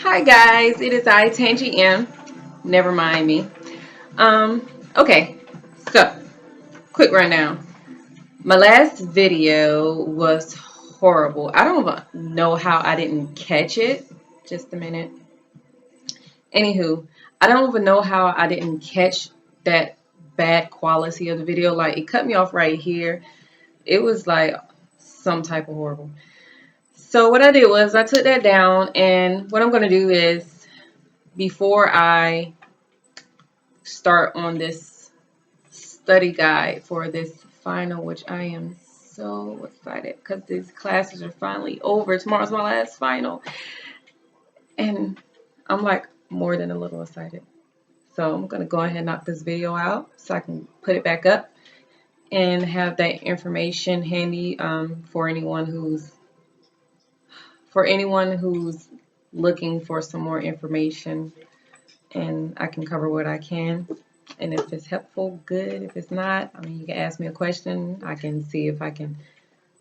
Hi guys, it is I, Tangy M. Never mind me. Okay, so quick rundown. My last video was horrible. I don't even know how I didn't catch it. Just a minute. Anywho, I don't even know how I didn't catch that bad quality of the video. Like, it cut me off right here. It was like some type of horrible. So what I did was I took that down, and what I'm going to do is before I start on this study guide for this final, which I am so excited because these classes are finally over. Tomorrow's my last final, and I'm like more than a little excited. So I'm going to go ahead and knock this video out so I can put it back up and have that information handy for anyone who's looking for some more information, and I can cover what I can. And if it's helpful, good. If it's not, I mean, you can ask me a question. I can see if I can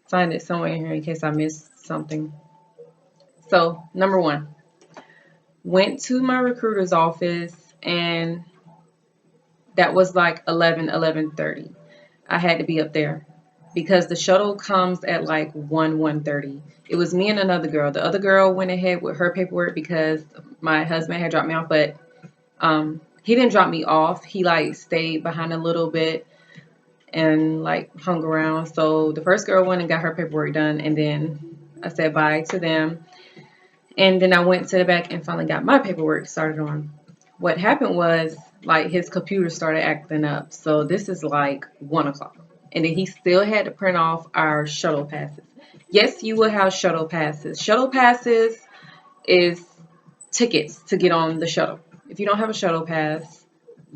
find it somewhere in here in case I missed something. So, number one, went to my recruiter's office, and that was like 11:30. I had to be up there because the shuttle comes at like 1:30. It was me and another girl. The other girl went ahead with her paperwork because my husband had dropped me off, but he didn't drop me off. He like stayed behind a little bit and like hung around. So the first girl went and got her paperwork done, and then I said bye to them. And then I went to the back and finally got my paperwork started on. What happened was like his computer started acting up. So this is like 1 o'clock. And then he still had to print off our shuttle passes. Yes, you will have shuttle passes. Shuttle passes is tickets to get on the shuttle. If you don't have a shuttle pass,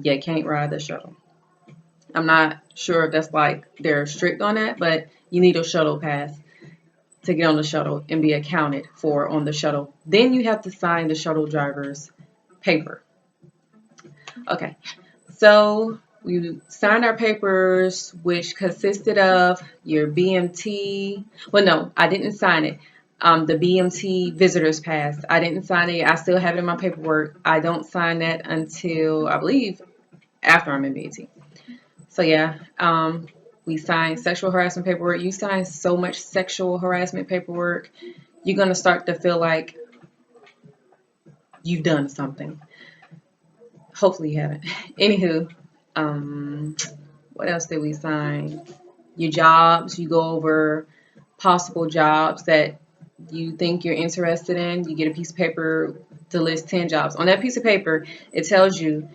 you can't ride the shuttle. I'm not sure if that's like they're strict on that, but you need a shuttle pass to get on the shuttle and be accounted for on the shuttle. Then you have to sign the shuttle driver's paper. Okay, so we signed our papers, which consisted of your BMT. Well, no, I didn't sign it. The BMT visitor's pass. I didn't sign it. I still have it in my paperwork. I don't sign that until I believe after I'm in BMT. So yeah, we signed sexual harassment paperwork. You sign so much sexual harassment paperwork, you're gonna start to feel like you've done something. Hopefully you haven't. Anywho, what else did we sign? Your jobs. You go over possible jobs that you think you're interested in. You get a piece of paper to list 10 jobs. On that piece of paper, it tells you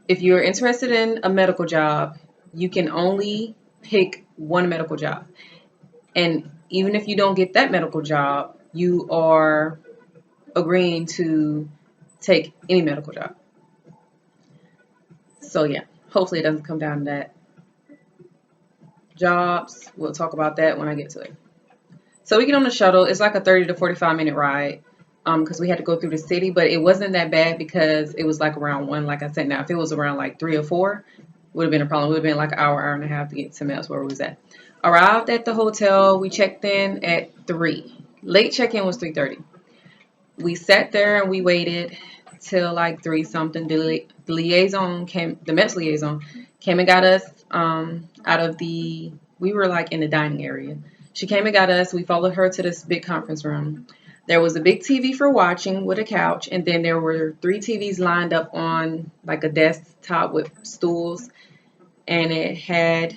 if you're interested in a medical job, you can only pick one medical job. And even if you don't get that medical job, you are agreeing to take any medical job. So yeah, hopefully it doesn't come down to that. Jobs, we'll talk about that when I get to it. So we get on the shuttle. It's like a 30 to 45-minute ride because we had to go through the city, but it wasn't that bad because it was like around 1, like I said. Now, if it was around like 3 or 4, would have been a problem. It would have been like an hour and a half to get to Mel's where we was at. Arrived at the hotel. We checked in at 3. Late check-in was 3:30. We sat there and we waited till like 3 something. The liaison came, the MEPS liaison came and got us out of the, we were like in the dining area. She came and got us. We followed her to this big conference room. There was a big TV for watching with a couch, and then there were 3 TVs lined up on like a desktop with stools, and it had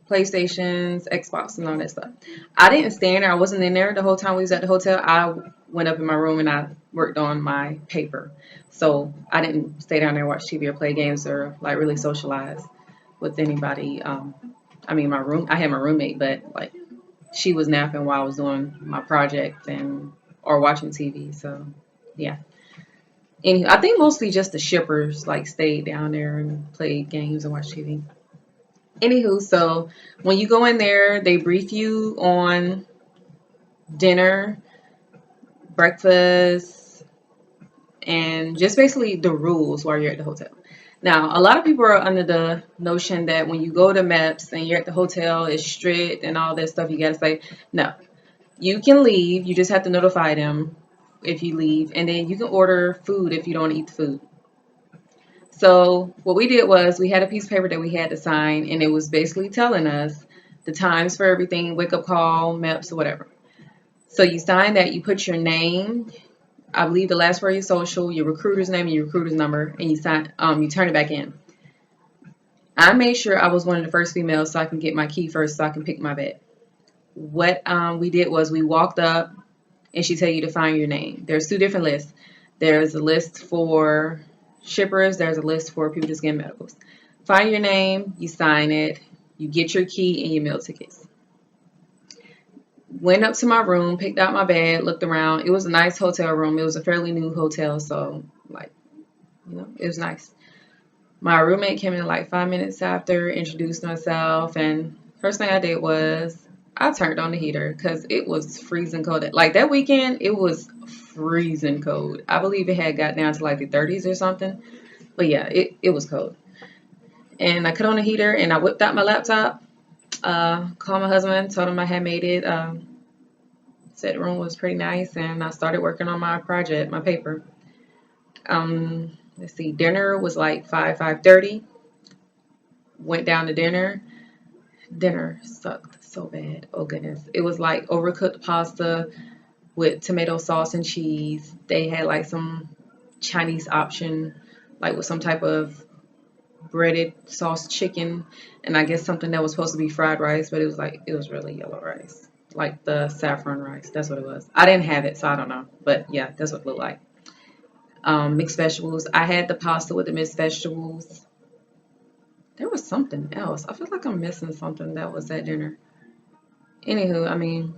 PlayStations, Xbox, and all that stuff. I didn't stay in there. I wasn't in there the whole time we was at the hotel. I went up in my room and I worked on my paper. So I didn't stay down there, watch TV or play games or like really socialize with anybody. I mean, I had my roommate, but like she was napping while I was doing my project and or watching TV. So yeah. And I think mostly just the shippers like stayed down there and played games and watched TV. Anywho, so when you go in there, they brief you on dinner, breakfast, and just basically the rules while you're at the hotel. Now, a lot of people are under the notion that when you go to MEPS and you're at the hotel, it's strict and all that stuff. You got to say, no, you can leave. You just have to notify them if you leave, and then you can order food if you don't eat the food. So what we did was we had a piece of paper that we had to sign, and it was basically telling us the times for everything, wake up call, MEPs, or whatever. So you sign that, you put your name, I believe the last word of your social, your recruiter's name, and your recruiter's number, and you turn it back in. I made sure I was one of the first females so I can get my key first so I can pick my bed. What we did was we walked up and she tell you to find your name. There's two different lists. There's a list for shippers. There's a list for people just getting medicals. Find your name. You sign it. You get your key and your meal tickets. Went up to my room, picked out my bed, looked around. It was a nice hotel room. It was a fairly new hotel, so it was nice. My roommate came in like 5 minutes after, introduced myself, and first thing I did was I turned on the heater because it was freezing cold. Like that weekend, it was freezing cold. I believe it had got down to like the 30s or something. But yeah, it was cold. And I cut on the heater and I whipped out my laptop, called my husband, told him I had made it. Said the room was pretty nice, and I started working on my project, my paper. Let's see, dinner was like 5:30. Went down to dinner. Dinner sucked so bad. Oh goodness. It was like overcooked pasta with tomato sauce and cheese. They had like some Chinese option, like with some type of breaded sauce chicken, and I guess something that was supposed to be fried rice, but it was really yellow rice. Like the saffron rice. That's what it was. I didn't have it, so I don't know. But yeah, that's what it looked like. Mixed vegetables. I had the pasta with the mixed vegetables. There was something else. I feel like I'm missing something that was at dinner. Anywho, I mean,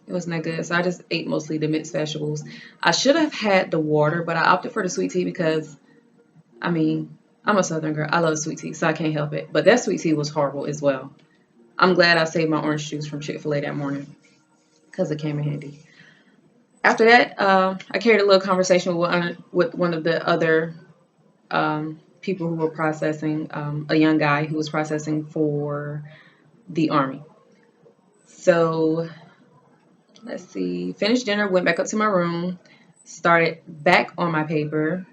it wasn't that good. So I just ate mostly the mixed vegetables. I should have had the water, but I opted for the sweet tea because, I mean, I'm a Southern girl. I love sweet tea, so I can't help it. But that sweet tea was horrible as well. I'm glad I saved my orange juice from Chick-fil-A that morning because it came in handy. After that, I carried a little conversation with one of the other people who were processing, a young guy who was processing for the Army. So let's see, finished dinner, went back up to my room, started back on my paper.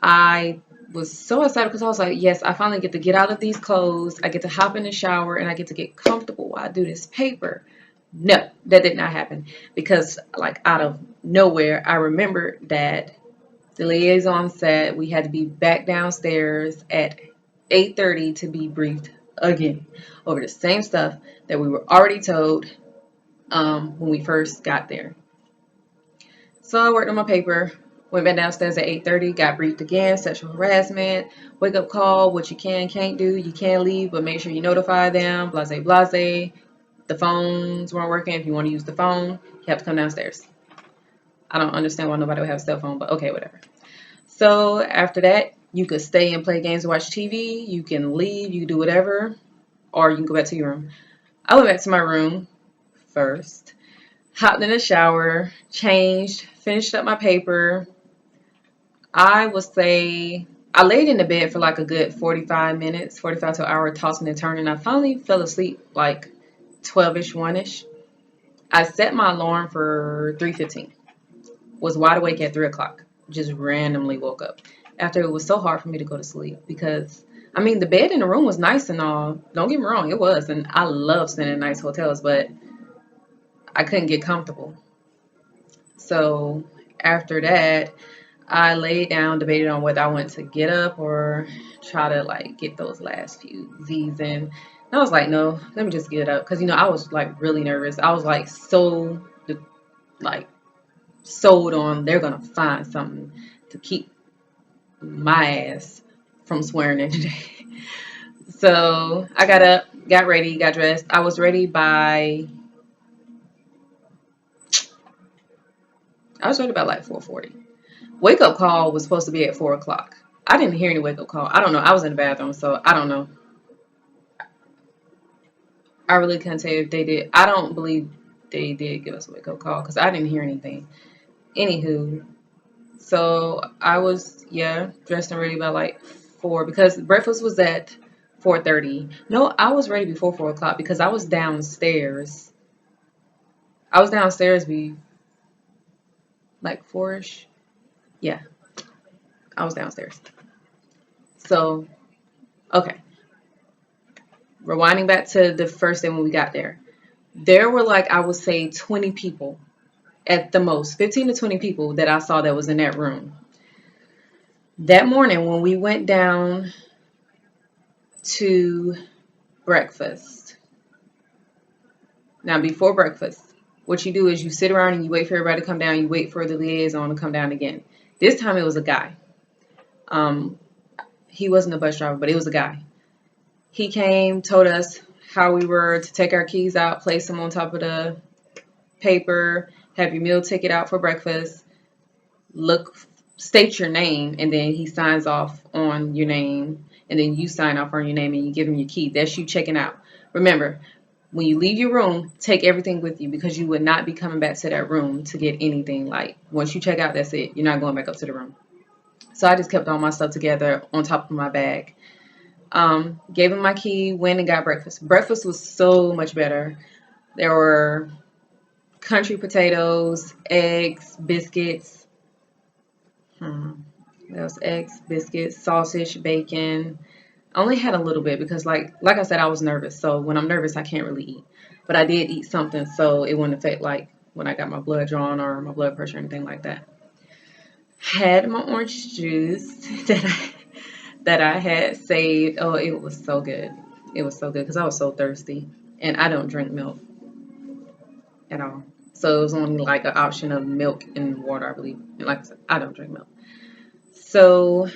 I was so excited because I was like, yes, I finally get to get out of these clothes. I get to hop in the shower and I get to get comfortable while I do this paper. No, that did not happen because like out of nowhere, I remembered that the liaison said we had to be back downstairs at 8:30 to be briefed again over the same stuff that we were already told when we first got there. So I worked on my paper, went back downstairs at 8:30, got briefed again, sexual harassment, wake up call, what you can't do, you can leave, but make sure you notify them, blase, blase. The phones weren't working. If you want to use the phone, you have to come downstairs. I don't understand why nobody would have a cell phone, but okay, whatever. So after that, you could stay and play games and watch TV. You can leave, you can do whatever, or you can go back to your room. I went back to my room first, hopped in the shower, changed, finished up my paper. I would say I laid in the bed for like a good 45 minutes, 45 to an hour, tossing and turning. I finally fell asleep like 12-ish, 1-ish. I set my alarm for 3:15. Was wide awake at 3 o'clock. Just randomly woke up. After it was so hard for me to go to sleep because, I mean, the bed in the room was nice and all. Don't get me wrong, it was. And I love staying in nice hotels, but I couldn't get comfortable. So after that, I laid down, debated on whether I wanted to get up or try to like get those last few Z's in. And I was like, no, let me just get up. Because, I was like really nervous. I was like like sold on they're going to find something to keep my ass from swearing in today. So I got up, got ready, got dressed. I was ready by like 4:40. Wake up call was supposed to be at 4 o'clock. I didn't hear any wake up call. I don't know. I was in the bathroom, so I don't know. I really can't tell you if they did. I don't believe they did give us a wake up call because I didn't hear anything. Anywho, so I was, dressed and ready by like 4 because breakfast was at 4:30. No, I was ready before 4 o'clock because I was downstairs. I was downstairs like 4-ish. Yeah, I was downstairs. So, okay. Rewinding back to the first day when we got there. There were like, I would say 20 people at the most, 15 to 20 people that I saw that was in that room. That morning when we went down to breakfast. Now, before breakfast, what you do is you sit around and you wait for everybody to come down. You wait for the liaison to come down again. This time it was a guy. He wasn't a bus driver, but it was a guy. He came, told us how we were to take our keys out, place them on top of the paper, have your meal ticket out for breakfast, state your name, and then he signs off on your name, and then you sign off on your name and you give him your key. That's you checking out. Remember, when you leave your room, take everything with you because you would not be coming back to that room to get anything. Like, once you check out, that's it. You're not going back up to the room. So I just kept all my stuff together on top of my bag. Gave him my key, went and got breakfast. Breakfast was so much better. There were country potatoes, eggs, biscuits. There was eggs, biscuits, sausage, bacon. I only had a little bit because like I said, I was nervous. So when I'm nervous, I can't really eat. But I did eat something so it wouldn't affect like when I got my blood drawn or my blood pressure or anything like that. Had my orange juice that I had saved. Oh, it was so good. It was so good because I was so thirsty. And I don't drink milk at all. So it was only like an option of milk and water, I believe. And like I said, I don't drink milk. So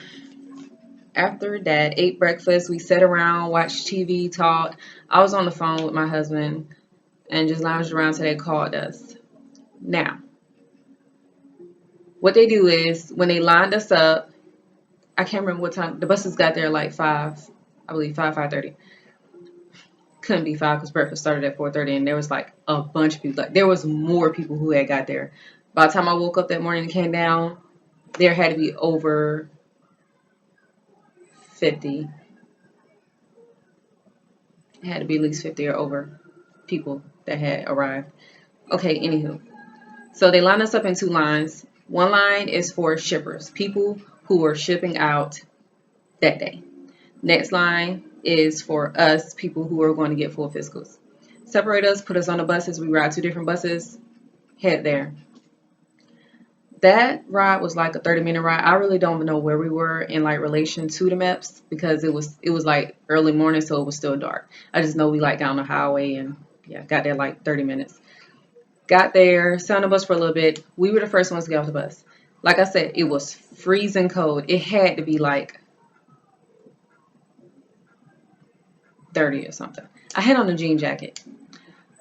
after that, ate breakfast. We sat around, watched TV, talked. I was on the phone with my husband and just lounged around till they called us. Now, what they do is when they lined us up, I can't remember what time the buses got there, like 5, I believe 5:30. Couldn't be 5 because breakfast started at 4:30, and there was like a bunch of people. Like there was more people who had got there. By the time I woke up that morning and came down, there had to be over 50. It had to be at least 50 or over people that had arrived. Okay, anywho. So they line us up in 2 lines. One line is for shippers, people who are shipping out that day. Next line is for us, people who are going to get full physicals. Separate us, put us on the buses. We ride 2 different buses, head there. That ride was like a 30-minute ride. I really don't know where we were in like relation to the MEPs because it was like early morning, so it was still dark. I just know we like down the highway and yeah, got there like 30 minutes. Got there, sat on the bus for a little bit. We were the first ones to get off the bus. Like I said, it was freezing cold. It had to be like 30 or something. I had on a jean jacket.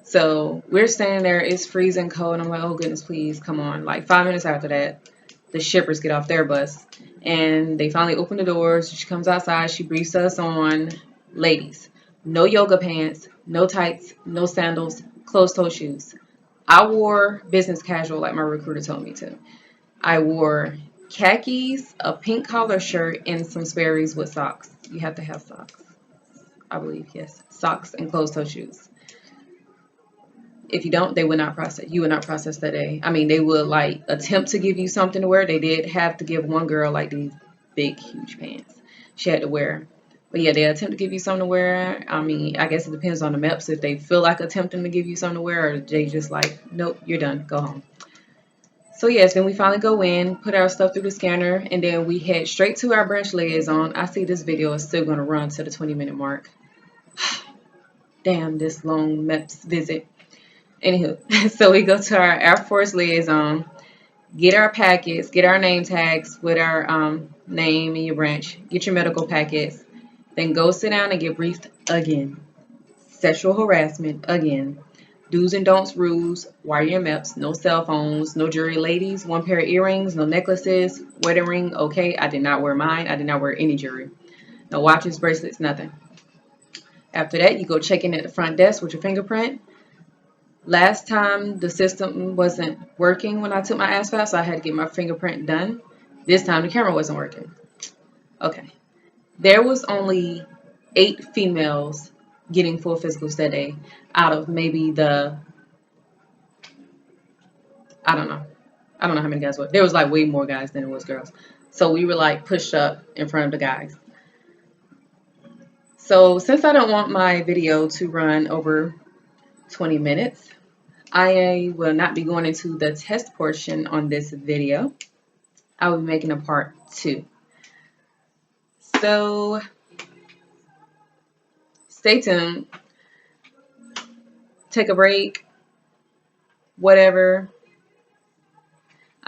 So we're standing there, it's freezing cold, and I'm like, oh goodness, please, come on. Like 5 minutes after that, the shippers get off their bus, and they finally open the doors. She comes outside, she briefs us on, ladies, no yoga pants, no tights, no sandals, closed-toe shoes. I wore business casual like my recruiter told me to. I wore khakis, a pink collar shirt, and some Sperry's with socks. You have to have socks, I believe, yes. Socks and closed-toe shoes. If you don't, they would not process. You would not process that day. I mean, they would like attempt to give you something to wear. They did have to give one girl like these big, huge pants she had to wear. But yeah, they attempt to give you something to wear. I mean, I guess it depends on the MEPs if they feel like attempting to give you something to wear or they just like, nope, you're done, go home. So yes, then we finally go in, put our stuff through the scanner, and then we head straight to our branch liaison. I see this video is still going to run to the 20-minute mark. Damn, this long MEPS visit. Anywho, so we go to our Air Force liaison, get our packets, get our name tags with our name and your branch, get your medical packets, then go sit down and get briefed again. Sexual harassment again. Do's and don'ts rules, wire your MEPs, no cell phones, no jewelry. Ladies, 1 pair of earrings, no necklaces, wedding ring, okay. I did not wear mine. I did not wear any jewelry. No watches, bracelets, nothing. After that, you go check in at the front desk with your fingerprint. Last time the system wasn't working when I took my ASVAB, so I had to get my fingerprint done. This time the camera wasn't working. Okay. There was only 8 females getting full physicals that day out of maybe the, I don't know, I don't know how many guys were. There was like way more guys than it was girls. So we were like pushed up in front of the guys. So since I don't want my video to run over 20 minutes, I will not be going into the test portion on this video. I will be making a part 2. So stay tuned. Take a break. Whatever.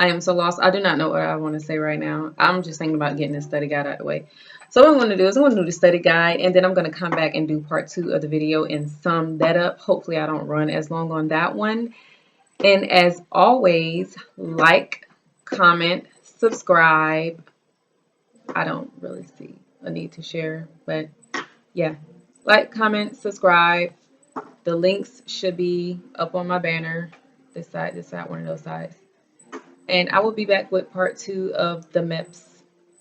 I am so lost. I do not know what I want to say right now. I'm just thinking about getting this study guide out of the way. So what I'm going to do is I'm going to do the study guide, and then I'm going to come back and do part 2 of the video and sum that up. Hopefully I don't run as long on that one. And as always, like, comment, subscribe. I don't really see a need to share, but yeah. Like, comment, subscribe. The links should be up on my banner. This side, one of those sides. And I will be back with part 2 of the MEPs,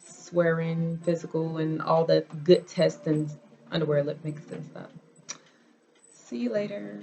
swearing, physical, and all the good tests and underwear lip mix and stuff. See you later.